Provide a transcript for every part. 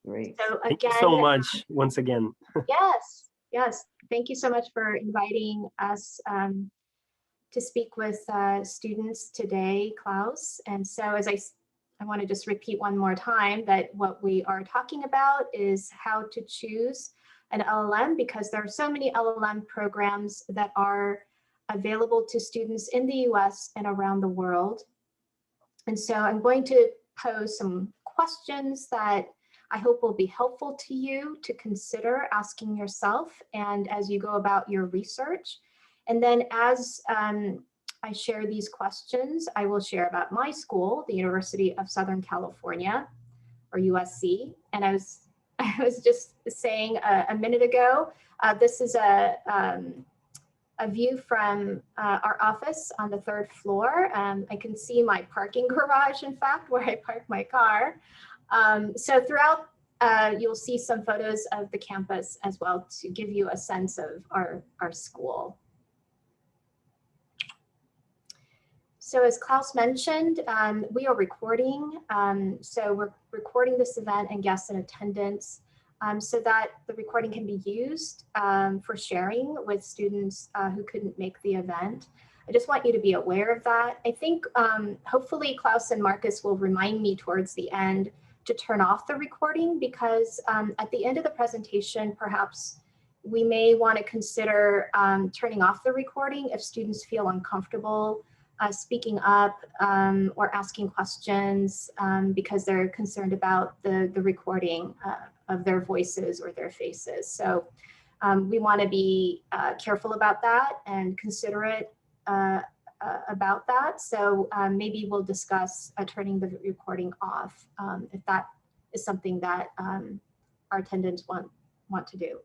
Great. So again, thank you so much once again. yes. Thank you so much for inviting us to speak with students today, Klaus. And so as I want to just repeat one more time that what we are talking about is how to choose an LLM, because there are so many LLM programs that are available to students in the US and around the world. And so I'm going to pose some questions that I hope will be helpful to you to consider asking yourself and as you go about your research. And then as I share these questions, I will share about my school, the University of Southern California, or USC. And I was just saying a minute ago, this is a view from our office on the 3rd floor. I can see my parking garage, in fact, where I park my car. So throughout, you'll see some photos of the campus as well to give you a sense of our school. So as Klaus mentioned, we are recording. So we're recording this event and guests in attendance so that the recording can be used for sharing with students who couldn't make the event. I just want you to be aware of that. I think hopefully Klaus and Marcus will remind me towards the end to turn off the recording, because at the end of the presentation, perhaps we may want to consider turning off the recording if students feel uncomfortable speaking up or asking questions because they're concerned about the recording of their voices or their faces. So we want to be careful about that and considerate about that. So maybe we'll discuss turning the recording off if that is something that our attendants want to do.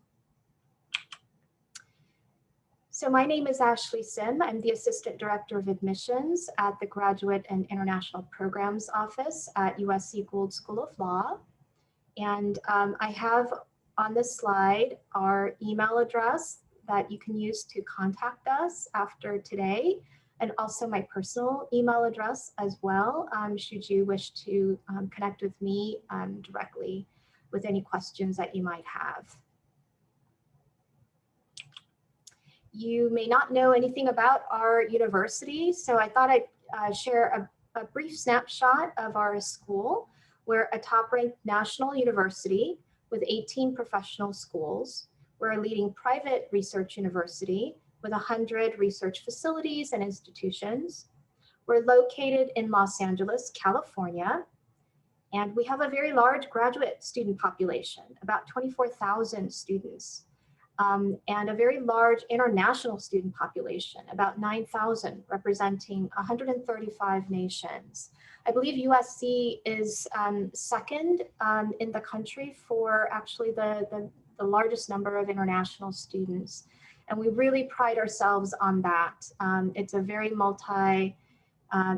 So my name is Ashley Sim. I'm the Assistant Director of Admissions at the Graduate and International Programs Office at USC Gould School of Law. And I have on this slide our email address that you can use to contact us after today, and also my personal email address as well, should you wish to connect with me directly with any questions that you might have. You may not know anything about our university, so I thought I'd share a brief snapshot of our school. We're a top-ranked national university with 18 professional schools. We're a leading private research university with 100 research facilities and institutions. We're located in Los Angeles, California, and we have a very large graduate student population, about 24,000 students. And a very large international student population, about 9,000, representing 135 nations. I believe USC is second in the country for actually the largest number of international students. And we really pride ourselves on that. It's a very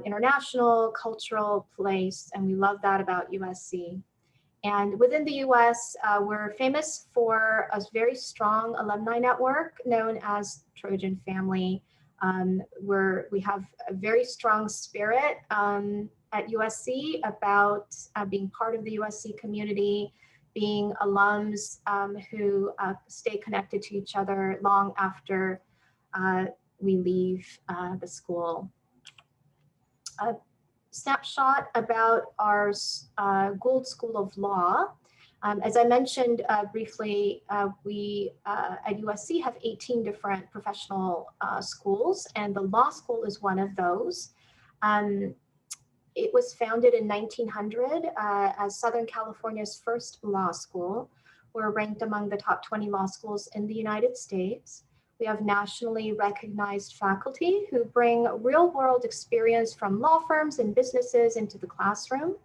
international, cultural place, and we love that about USC. And within the US, we're famous for a very strong alumni network known as Trojan Family. We have a very strong spirit at USC about being part of the USC community, being alums who stay connected to each other long after we leave the school. Snapshot about our Gould School of Law. As I mentioned briefly, we at USC have 18 different professional schools, and the law school is one of those. It was founded in 1900 as Southern California's first law school. We're ranked among the top 20 law schools in the United States. We have nationally recognized faculty who bring real-world experience from law firms and businesses into the classroom.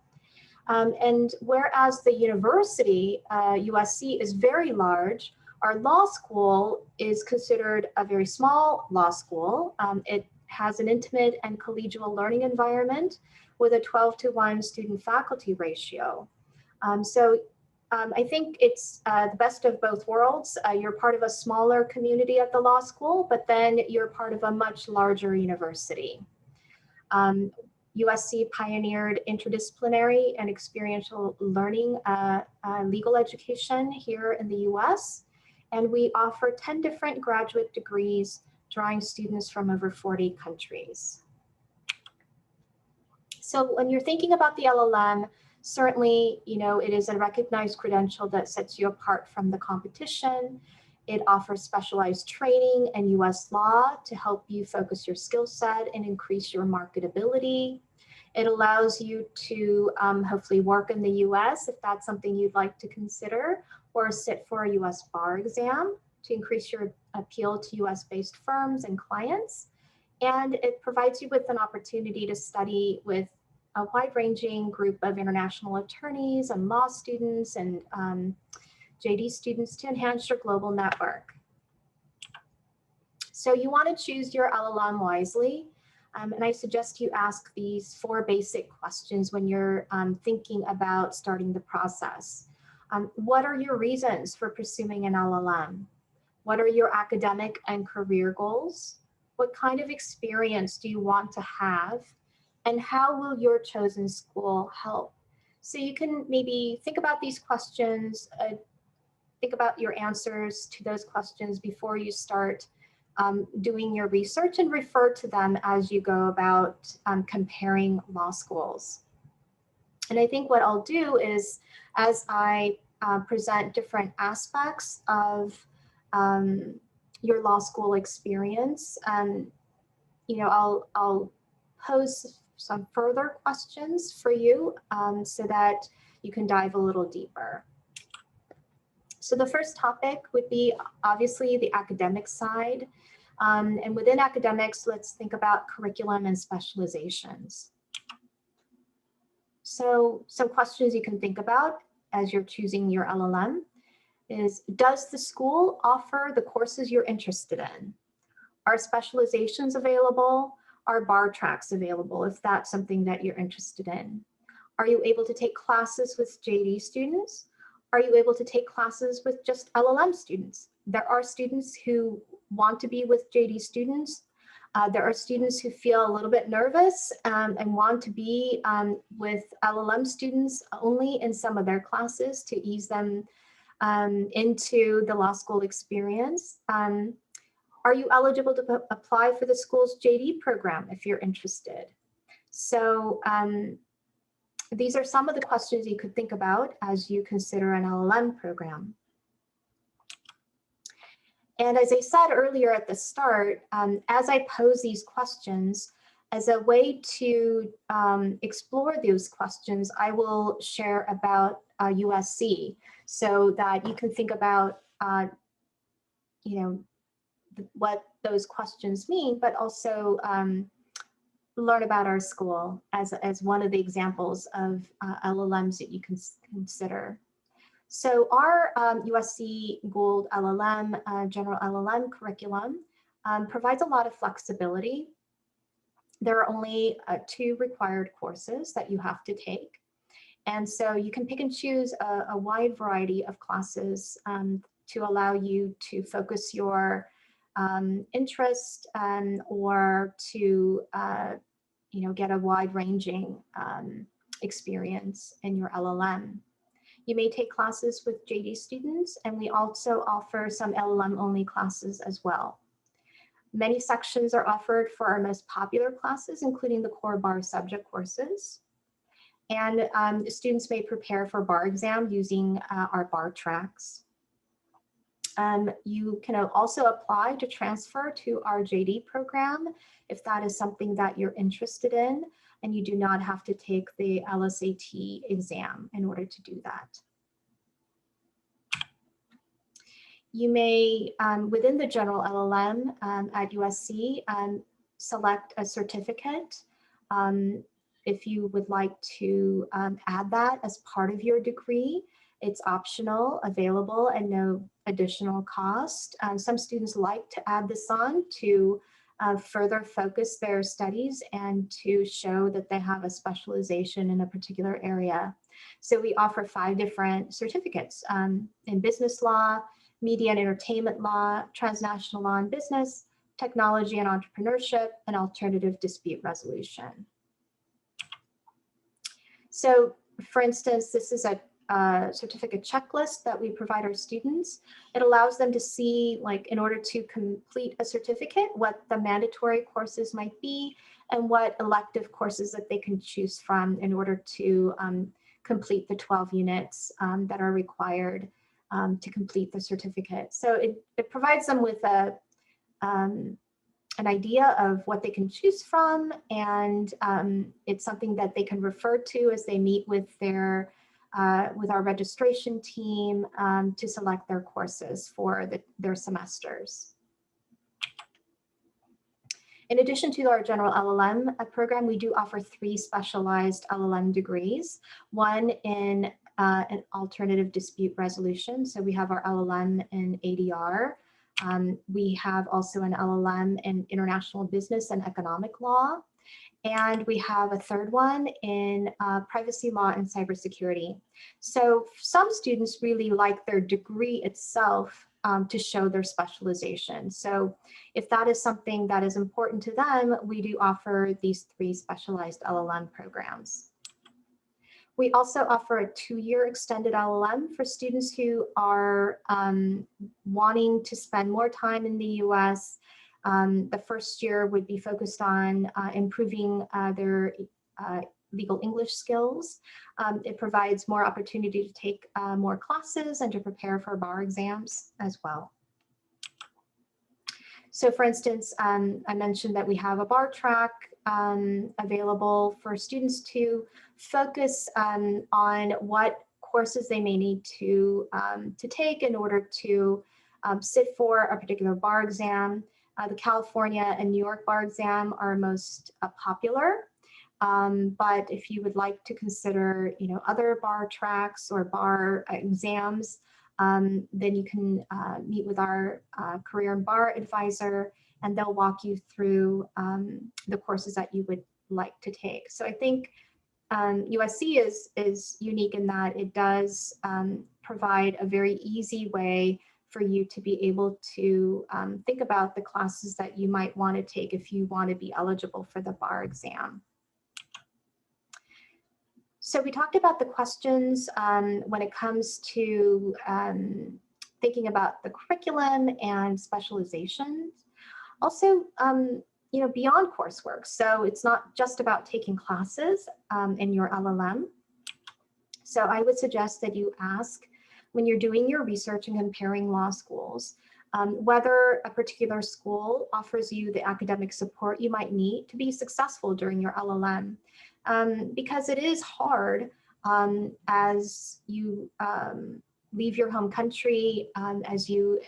And whereas the university, USC, is very large, our law school is considered a very small law school. It has an intimate and collegial learning environment with a 12-to-1 student-faculty ratio. I think it's the best of both worlds. You're part of a smaller community at the law school, but then you're part of a much larger university. USC pioneered interdisciplinary and experiential learning legal education here in the US. And we offer 10 different graduate degrees, drawing students from over 40 countries. So when you're thinking about the LLM, certainly, it is a recognized credential that sets you apart from the competition. It offers specialized training and US law to help you focus your skill set and increase your marketability. It allows you to hopefully work in the US if that's something you'd like to consider, or sit for a US bar exam to increase your appeal to US-based firms and clients. And it provides you with an opportunity to study with a wide-ranging group of international attorneys and law students and JD students to enhance your global network. So you want to choose your LLM wisely. And I suggest you ask these 4 basic questions when you're thinking about starting the process. What are your reasons for pursuing an LLM? What are your academic and career goals? What kind of experience do you want to have? And how will your chosen school help? So you can maybe think about these questions, think about your answers to those questions before you start doing your research, and refer to them as you go about comparing law schools. And I think what I'll do is, as I present different aspects of your law school experience, I'll pose some further questions for you so that you can dive a little deeper. So the first topic would be obviously the academic side. And within academics, let's think about curriculum and specializations. So some questions you can think about as you're choosing your LLM is, does the school offer the courses you're interested in? Are specializations available? Are bar tracks available if that's something that you're interested in? Are you able to take classes with JD students? Are you able to take classes with just LLM students? There are students who want to be with JD students. There are students who feel a little bit nervous and want to be with LLM students only in some of their classes to ease them into the law school experience. Are you eligible to apply for the school's JD program if you're interested? So these are some of the questions you could think about as you consider an LLM program. And as I said earlier at the start, as I pose these questions, as a way to explore those questions, I will share about USC so that you can think about, what those questions mean, but also learn about our school as one of the examples of LLMs that you can consider. So our USC Gould LLM, General LLM curriculum provides a lot of flexibility. There are only 2 required courses that you have to take. And so you can pick and choose a wide variety of classes to allow you to focus your interest or to get a wide-ranging experience in your LLM. You may take classes with JD students, and we also offer some LLM-only classes as well. Many sections are offered for our most popular classes, including the core bar subject courses. And students may prepare for bar exam using our bar tracks. You can also apply to transfer to our JD program if that is something that you're interested in, and you do not have to take the LSAT exam in order to do that. You may, within the general LLM at USC, select a certificate if you would like to add that as part of your degree. It's optional, available, and no additional cost. Some students like to add this on to further focus their studies and to show that they have a specialization in a particular area. So we offer 5 different certificates in business law, media and entertainment law, transnational law and business, technology and entrepreneurship, and alternative dispute resolution. So for instance, this is a certificate checklist that we provide our students. It allows them to see, like, in order to complete a certificate, what the mandatory courses might be and what elective courses that they can choose from in order to complete the 12 units that are required to complete the certificate. So it provides them with an idea of what they can choose from, and it's something that they can refer to as they meet with their with our registration team to select their courses for their semesters. In addition to our general LLM program, we do offer 3 specialized LL.M degrees, one in an alternative dispute resolution. So we have our LL.M in ADR. We have also an LL.M in international business and economic law. And we have a third one in privacy law and cybersecurity. So some students really like their degree itself to show their specialization. So if that is something that is important to them, we do offer these 3 specialized LL.M programs. We also offer a 2-year extended LL.M for students who are wanting to spend more time in the US. The first year would be focused on improving their legal English skills. It provides more opportunity to take more classes and to prepare for bar exams as well. So for instance, I mentioned that we have a bar track available for students to focus on what courses they may need to take in order to sit for a particular bar exam. The California and New York bar exam are most popular. But if you would like to consider, other bar tracks or bar exams, then you can meet with our career and bar advisor, and they'll walk you through the courses that you would like to take. So I think USC is unique in that it does provide a very easy way for you to be able to think about the classes that you might want to take if you want to be eligible for the bar exam. So we talked about the questions when it comes to thinking about the curriculum and specializations. Also, beyond coursework. So it's not just about taking classes in your LL.M. So I would suggest that you ask, when you're doing your research and comparing law schools, whether a particular school offers you the academic support you might need to be successful during your LL.M. Because it is hard as you leave your home country, as you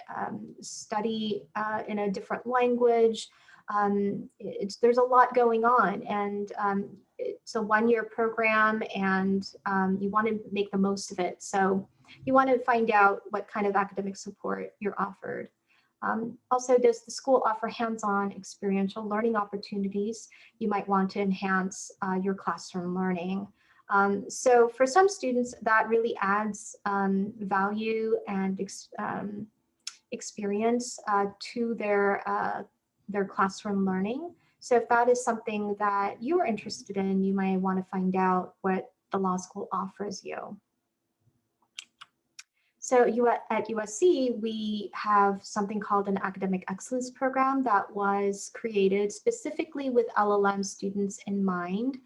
study in a different language. There's a lot going on, and it's a 1-year program, and you want to make the most of it. So you want to find out what kind of academic support you're offered. Also, does the school offer hands-on experiential learning opportunities? You might want to enhance your classroom learning. So for some students, that really adds value and experience to their classroom learning. So if that is something that you are interested in, you might want to find out what the law school offers you. So at USC, we have something called an academic excellence program that was created specifically with LL.M students in mind.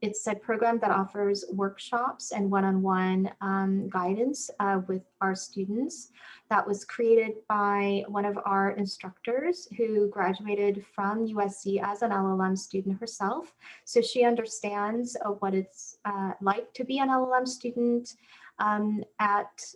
It's a program that offers workshops and one-on-one guidance with our students. That was created by one of our instructors who graduated from USC as an LL.M student herself. So she understands what it's like to be an LL.M student at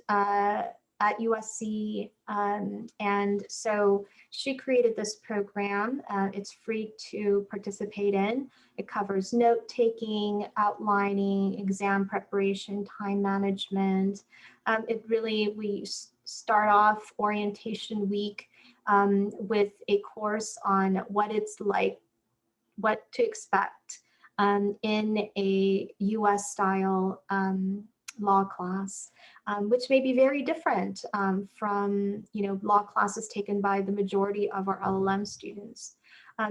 USC, and so she created this program. It's free to participate in. It covers note-taking, outlining, exam preparation, time management. We start off orientation week with a course on what it's like, what to expect in a US-style law class, which may be very different from law classes taken by the majority of our LL.M students.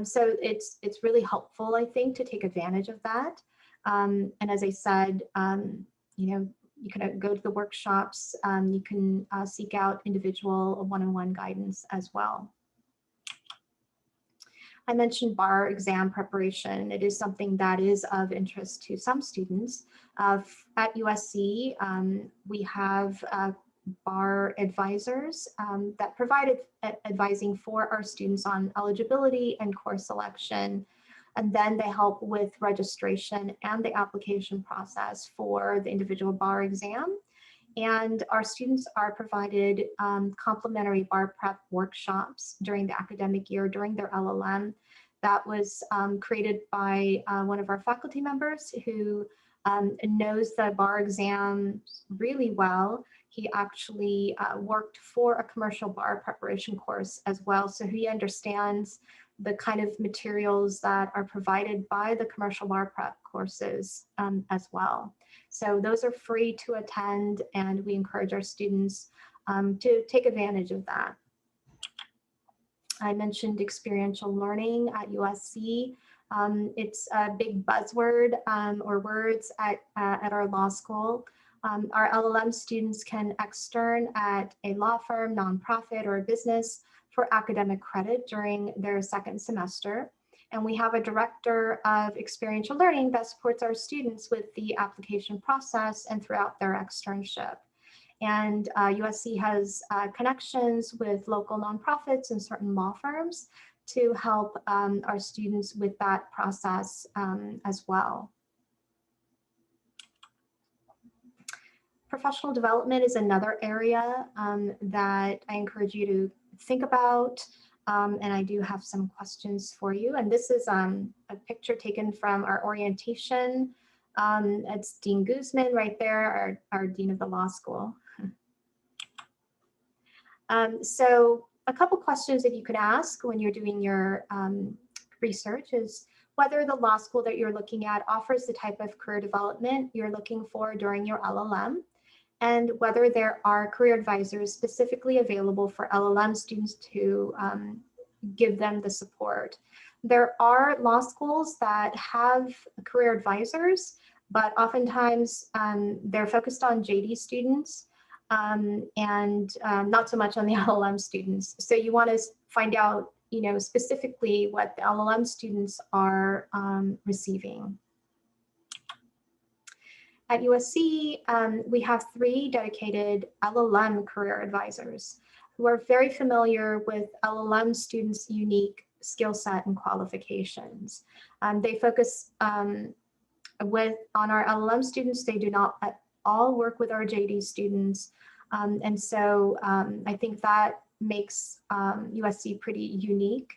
So it's really helpful, I think, to take advantage of that. And as I said, you can go to the workshops, you can seek out individual one-on-one guidance as well. I mentioned bar exam preparation. It is something that is of interest to some students. At USC, we have bar advisors that provide advising for our students on eligibility and course selection. And then they help with registration and the application process for the individual bar exam. And our students are provided complimentary bar prep workshops during the academic year, during their LL.M. That was created by one of our faculty members who knows the bar exam really well. He actually worked for a commercial bar preparation course as well, so he understands the kind of materials that are provided by the commercial bar prep courses as well. So those are free to attend, and we encourage our students to take advantage of that. I mentioned experiential learning at USC. It's a big buzzword or words at our law school. Our LL.M. students can extern at a law firm, nonprofit, or a business for academic credit during their second semester. And we have a director of experiential learning that supports our students with the application process and throughout their externship. And USC has connections with local nonprofits and certain law firms to help our students with that process as well. Professional development is another area that I encourage you to think about, and I do have some questions for you. And this is a picture taken from our orientation. It's Dean Guzman right there, our Dean of the Law School. So a couple questions that you could ask when you're doing your research is whether the law school that you're looking at offers the type of career development you're looking for during your LL.M, and whether there are career advisors specifically available for LL.M students to give them the support. There are law schools that have career advisors, but oftentimes they're focused on J.D. students and not so much on the LL.M students. So you want to find out, specifically what the LL.M students are receiving. At USC, we have 3 dedicated LL.M career advisors who are very familiar with LL.M students' unique skill set and qualifications. They focus on our LL.M students. They do not at all work with our J.D. students. And so I think that makes USC pretty unique.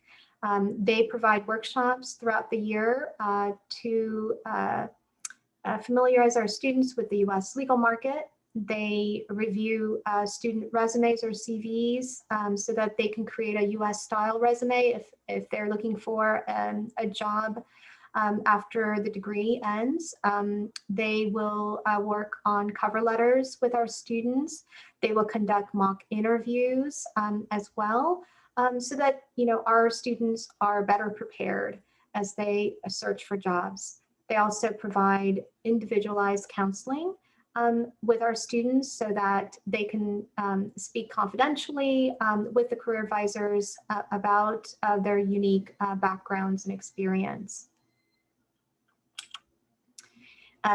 They provide workshops throughout the year to familiarize our students with the US legal market. They review student resumes or CVs so that they can create a US style resume if they're looking for a job after the degree ends. They will work on cover letters with our students. They will conduct mock interviews as well, so that our students are better prepared as they search for jobs. They also provide individualized counseling with our students so that they can speak confidentially with the career advisors about their unique backgrounds and experience.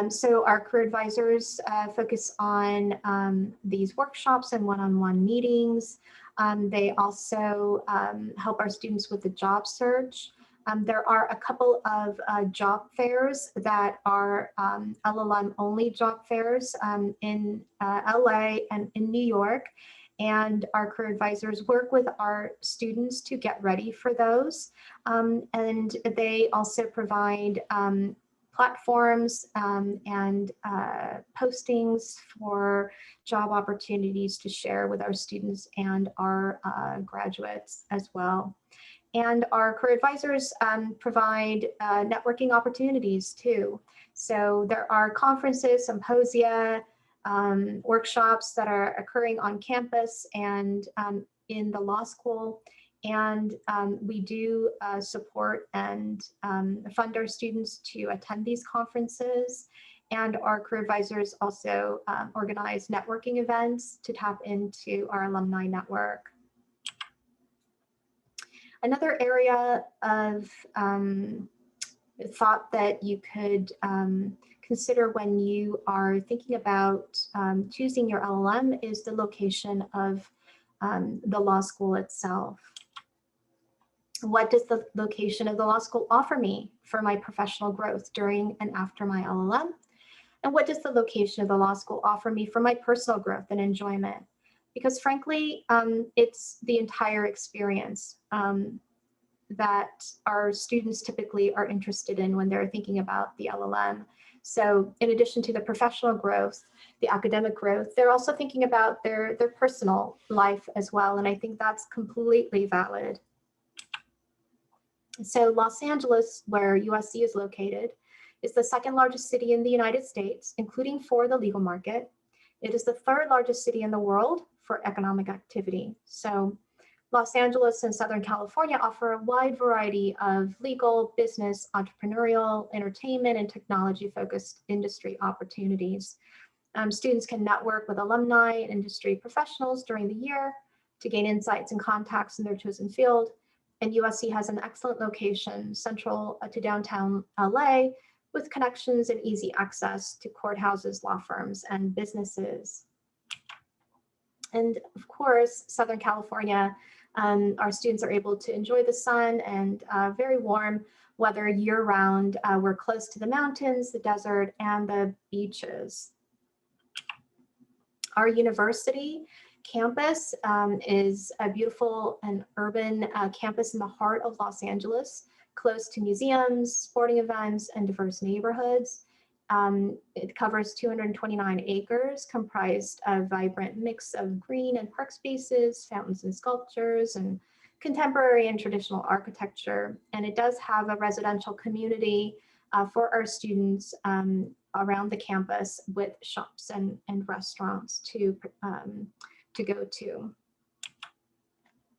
So our career advisors focus on these workshops and one-on-one meetings. They also help our students with the job search. There are a couple of job fairs that are LL.M only job fairs in LA and in New York. And our career advisors work with our students to get ready for those. And they also provide platforms and postings for job opportunities to share with our students and our graduates as well. And our career advisors provide networking opportunities too. So there are conferences, symposia, workshops that are occurring on campus and in the law school. And we do support and fund our students to attend these conferences. And our career advisors also organize networking events to tap into our alumni network. Another area of thought that you could consider when you are thinking about choosing your LLM is the location of the law school itself. What does the location of the law school offer me for my professional growth during and after my LLM? And what does the location of the law school offer me for my personal growth and enjoyment? Because frankly, it's the entire experience that our students typically are interested in when they're thinking about the LLM. So in addition to the professional growth, the academic growth, they're also thinking about their personal life as well. And I think that's completely valid. So Los Angeles, where USC is located, is the second largest city in the United States, including for the legal market. It is the third largest city in the world for economic activity. So Los Angeles and Southern California offer a wide variety of legal, business, entrepreneurial, entertainment, and technology-focused industry opportunities. Students can network with alumni and industry professionals during the year to gain insights and contacts in their chosen field. And USC has an excellent location central to downtown LA with connections and easy access to courthouses, law firms, and businesses. And of course, Southern California, our students are able to enjoy the sun and very warm weather year-round. We're close to the mountains, the desert, and the beaches. Our university campus is a beautiful and urban campus in the heart of Los Angeles, close to museums, sporting events, and diverse neighborhoods. It covers 229 acres, comprised of a vibrant mix of green and park spaces, fountains and sculptures, and contemporary and traditional architecture. And it does have a residential community for our students around the campus with shops and restaurants to go to.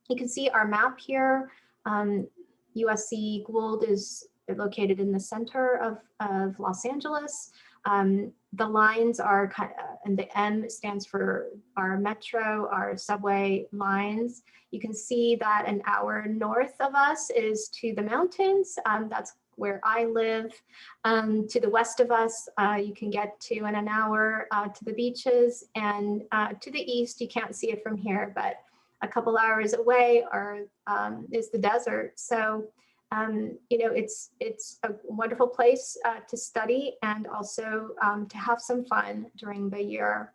You can see our map here. USC Gould is located in the center of Los Angeles. The lines are and the M stands for our metro, our subway lines. You can see that an hour north of us is to the mountains. That's where I live. To the west of us, you can get to in an hour to the beaches, and to the east, you can't see it from here, but a couple hours away is the desert. So, you know, it's a wonderful place to study and also to have some fun during the year.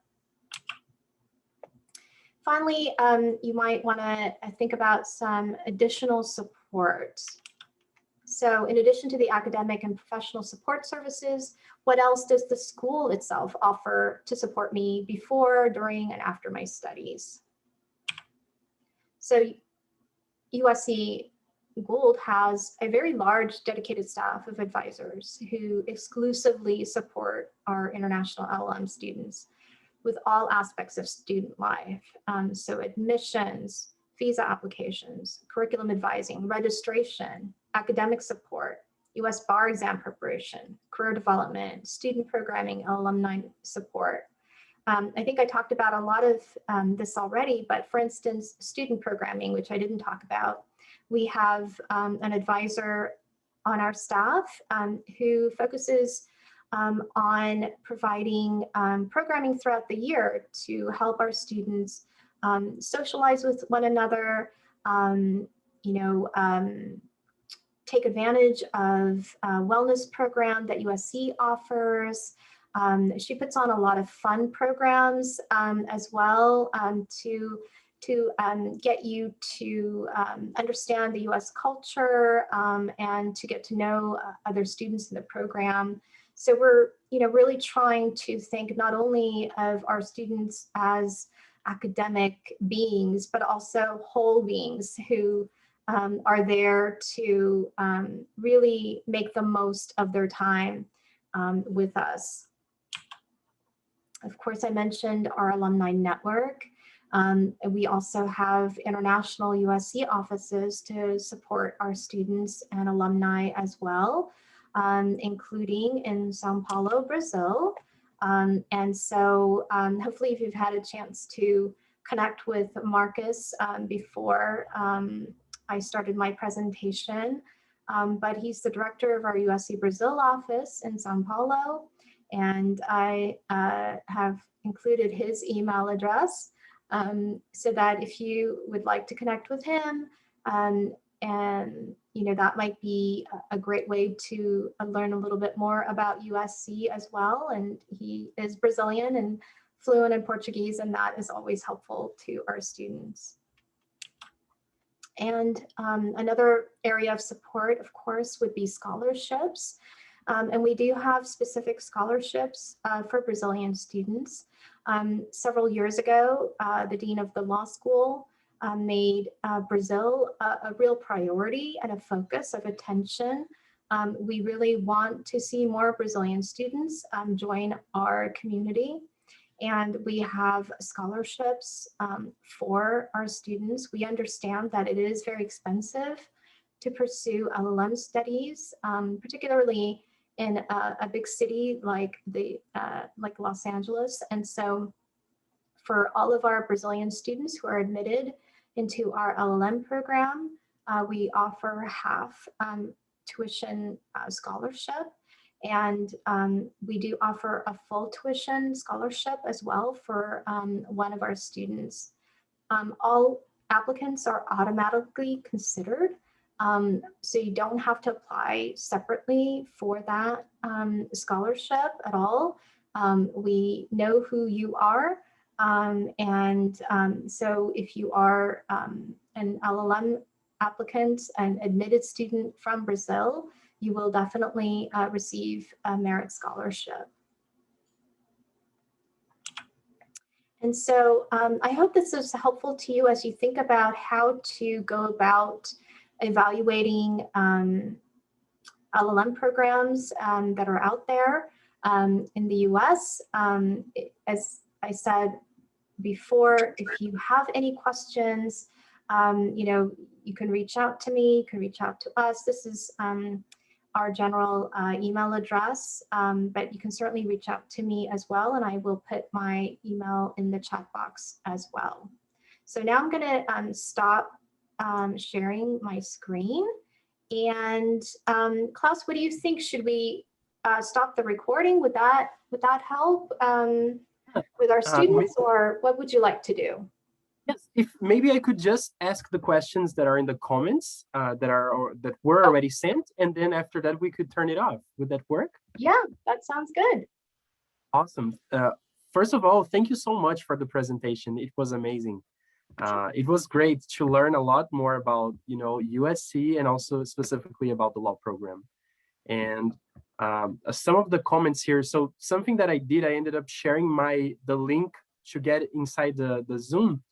Finally, you might want to think about some additional support. So in addition to the academic and professional support services, what else does the school itself offer to support me before, during, and after my studies? So USC Gould has a very large dedicated staff of advisors who exclusively support our international LL.M students with all aspects of student life. So admissions, visa applications, curriculum advising, registration, academic support, US bar exam preparation, career development, student programming, alumni support. I think I talked about a lot of this already, but for instance, student programming, which I didn't talk about, we have an advisor on our staff who focuses on providing programming throughout the year to help our students socialize with one another, take advantage of a wellness program that USC offers. She puts on a lot of fun programs as well to get you to understand the US culture and to get to know other students in the program. So we're really trying to think not only of our students as academic beings, but also whole beings who are there to really make the most of their time with us. Of course, I mentioned our alumni network. And we also have international USC offices to support our students and alumni as well, including in Sao Paulo, Brazil. And so hopefully if you've had a chance to connect with Marcus before I started my presentation, but he's the director of our USC Brazil office in Sao Paulo, and I have included his email address so that if you would like to connect with him, and that might be a great way to learn a little bit more about USC as well. And he is Brazilian and fluent in Portuguese, and that is always helpful to our students. And another area of support, of course, would be scholarships. And we do have specific scholarships for Brazilian students. Several years ago, the dean of the law school made Brazil a real priority and a focus of attention. We really want to see more Brazilian students join our community. And we have scholarships for our students. We understand that it is very expensive to pursue LL.M studies, particularly in a big city like Los Angeles. And so for all of our Brazilian students who are admitted into our LL.M program, we offer half tuition scholarship. And we do offer a full tuition scholarship as well for one of our students. All applicants are automatically considered, so you don't have to apply separately for that scholarship at all. We know who you are, and so if you are an LL.M applicant, an admitted student from Brazil, you will definitely receive a merit scholarship. And so I hope this is helpful to you as you think about how to go about evaluating LL.M programs that are out there in the US. As I said before, if you have any questions, you can reach out to me, you can reach out to us. This is our general email address, but you can certainly reach out to me as well, and I will put my email in the chat box as well. So now I'm going to stop sharing my screen. And Klaus, what do you think? Should we stop the recording? Would that help with our students, or what would you like to do? Yes, if maybe I could just ask the questions that are in the comments that were already sent, and then after that we could turn it off. Would that work? Yeah, that sounds good. Awesome. First of all, thank you so much for the presentation. It was amazing. It was great to learn a lot more about USC and also specifically about the law program. And some of the comments here. So something that I did, I ended up sharing the link to get inside the Zoom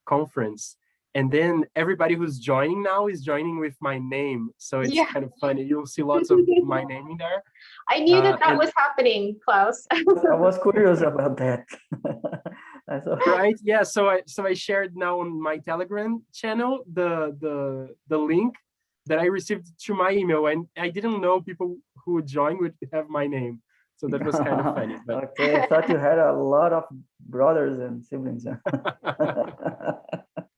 conference, and then everybody who's joining now is joining with my name, so it's kind of funny. You'll see lots of my name in there. I knew that was happening, Klaus. I was curious about that. Right, yeah, so I shared now on my Telegram channel the link that I received to my email, and I didn't know people who would join would have my name. So that was kind of funny. But... Okay, I thought you had a lot of brothers and siblings.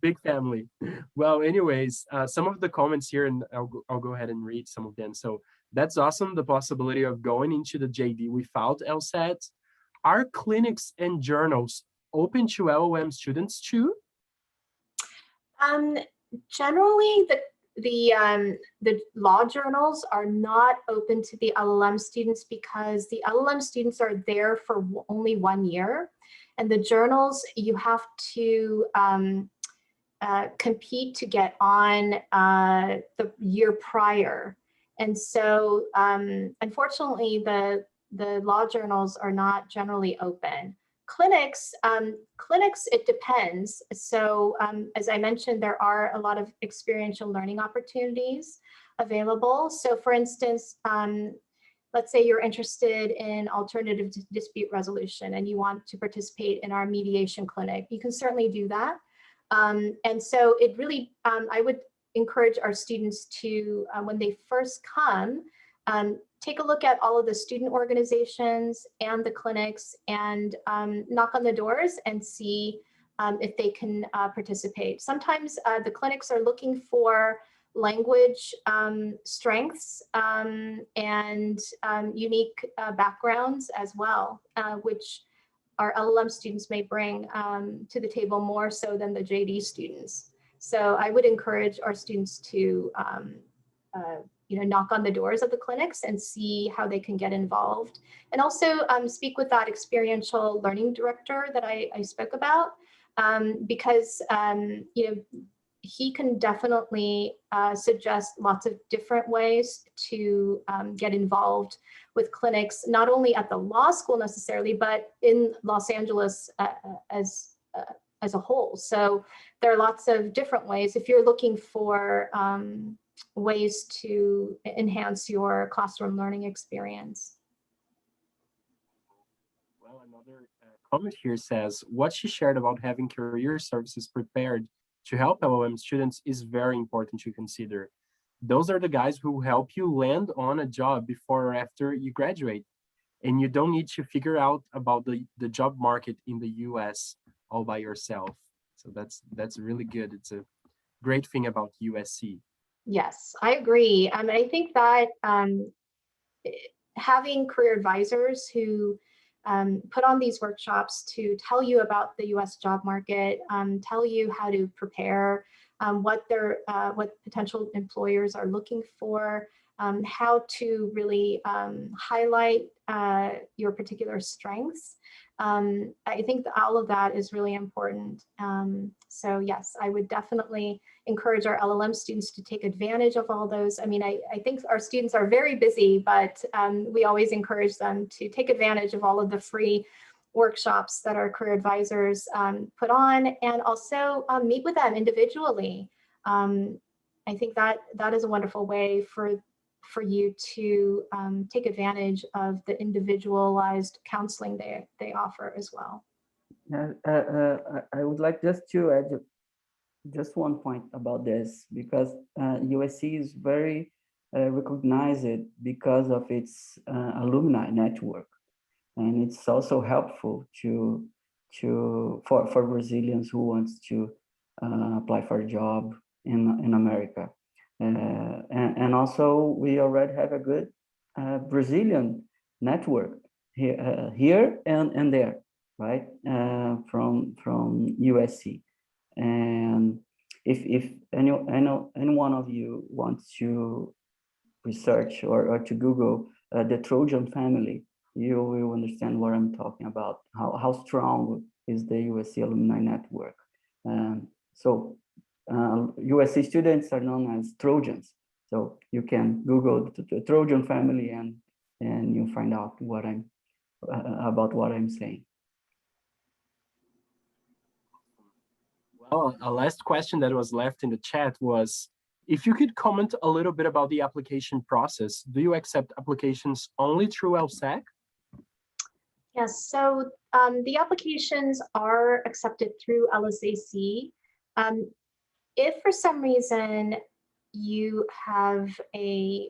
Big family. Well, anyways, some of the comments here, and I'll go ahead and read some of them. So that's awesome, the possibility of going into the JD without LSAT. Are clinics and journals open to LL.M students too? Generally, the law journals are not open to the LL.M students because the LL.M students are there for only 1 year, and the journals you have to compete to get on the year prior. And so unfortunately, the law journals are not generally open. Clinics, it depends. So as I mentioned, there are a lot of experiential learning opportunities available. So for instance, let's say you're interested in alternative dispute resolution and you want to participate in our mediation clinic, you can certainly do that. And so it really, I would encourage our students to, when they first come, take a look at all of the student organizations and the clinics and knock on the doors and see if they can participate. Sometimes the clinics are looking for language strengths and unique backgrounds as well, which our LLM students may bring to the table more so than the JD students. So I would encourage our students to knock on the doors of the clinics and see how they can get involved. And also speak with that experiential learning director that I spoke about, because he can definitely suggest lots of different ways to get involved with clinics, not only at the law school necessarily, but in Los Angeles as a whole. So there are lots of different ways if you're looking for ways to enhance your classroom learning experience. Well, another comment here says, what she shared about having career services prepared to help LLM students is very important to consider. Those are the guys who help you land on a job before or after you graduate. And you don't need to figure out about the job market in the US all by yourself. So that's really good. It's a great thing about USC. Yes, I agree. I think that having career advisors who put on these workshops to tell you about the US job market, tell you how to prepare, what potential employers are looking for, how to really highlight your particular strengths. I think that all of that is really important. So yes, I would definitely encourage our LLM students to take advantage of all those. I mean, I think our students are very busy, but we always encourage them to take advantage of all of the free workshops that our career advisors put on, and also meet with them individually. I think that is a wonderful way for you to take advantage of the individualized counseling they offer as well. I would like just to add just one point about this, because USC is very recognized because of its alumni network, and it's also helpful for Brazilians who wants to apply for a job in America. And also we already have a good Brazilian network here and there, right? From USC. And if any one of you wants to research or to Google the Trojan family, you will understand what I'm talking about, how strong is the USC alumni network. So USC students are known as Trojans. So you can Google the Trojan family and you'll find out about what I'm saying. Well, a last question that was left in the chat was, if you could comment a little bit about the application process. Do you accept applications only through LSAC? Yes, so the applications are accepted through LSAC. If for some reason you have a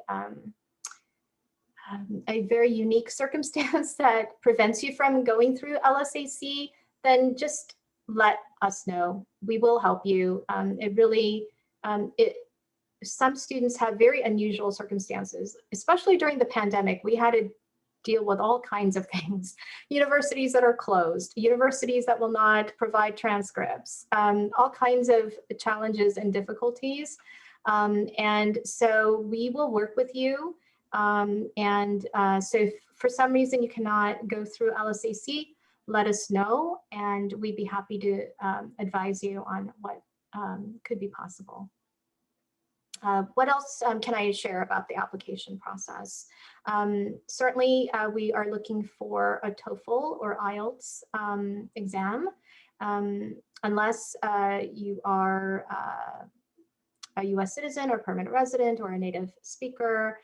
very unique circumstance that prevents you from going through LSAC, then just let us know. We will help you. Some students have very unusual circumstances, especially during the pandemic. We had to deal with all kinds of things. Universities that are closed, universities that will not provide transcripts, all kinds of challenges and difficulties. And so we will work with you. So if for some reason you cannot go through LSAC, let us know, and we'd be happy to advise you on what could be possible. What else can I share about the application process? Certainly, we are looking for a TOEFL or IELTS exam, unless you are a US citizen or permanent resident or a native speaker,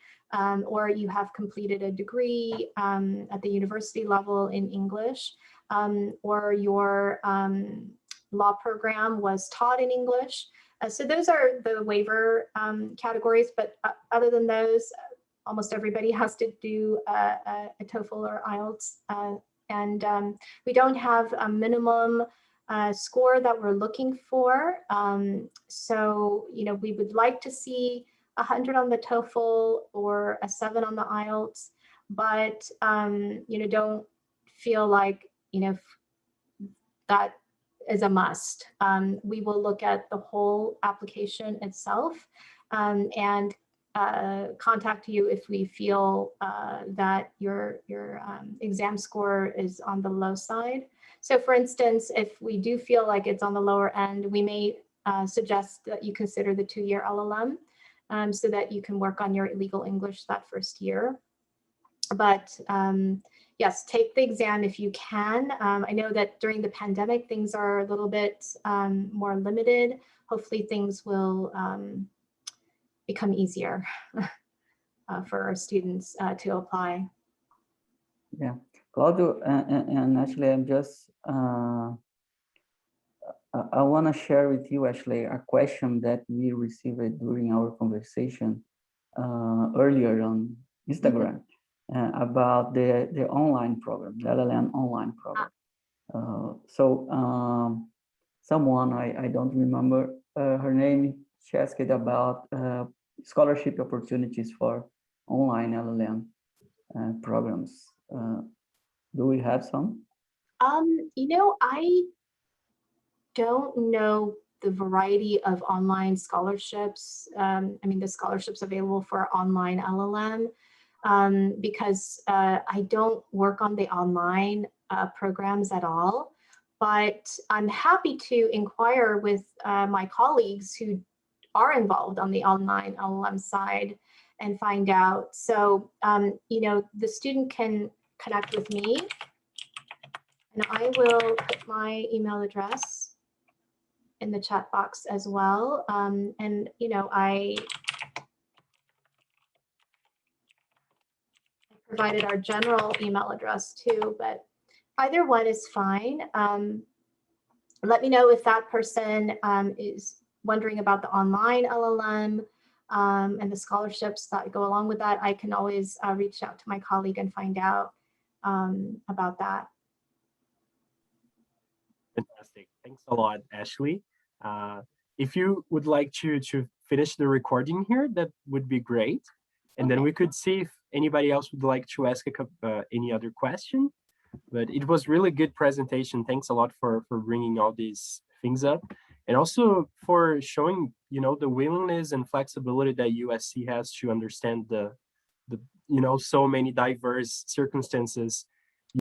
or you have completed a degree at the university level in English, or your law program was taught in English. So those are the waiver categories, but other than those, almost everybody has to do a TOEFL or IELTS. And we don't have a minimum score that we're looking for. So, we would like to see 100 on the TOEFL or a 7 on the IELTS, but, don't feel like, that is a must. We will look at the whole application itself and contact you if we feel that your exam score is on the low side. So for instance, if we do feel like it's on the lower end, we may suggest that you consider the 2-year LL.M. So that you can work on your legal English that first year. But yes, take the exam if you can. I know that during the pandemic, things are a little bit more limited. Hopefully things will become easier for our students to apply. Yeah, Claudio, and actually, I'm just, I want to share with you, actually, a question that we received during our conversation earlier on Instagram. About the online program, the LL.M online program. Someone, I don't remember her name, she asked about scholarship opportunities for online LL.M programs. Do we have some? I don't know the variety of online scholarships. The scholarships available for online LL.M. Because I don't work on the online programs at all, but I'm happy to inquire with my colleagues who are involved on the online LL.M side and find out. So, the student can connect with me, and I will put my email address in the chat box as well. I provided our general email address too, but either one is fine. Let me know if that person is wondering about the online LL.M and the scholarships that go along with that. I can always reach out to my colleague and find out about that. Fantastic. Thanks a lot, Ashley. If you would like to finish the recording here, that would be great. And then we could see if anybody else would like to ask any other question. But it was really good presentation. Thanks a lot for bringing all these things up, and also for showing the willingness and flexibility that USC has to understand the so many diverse circumstances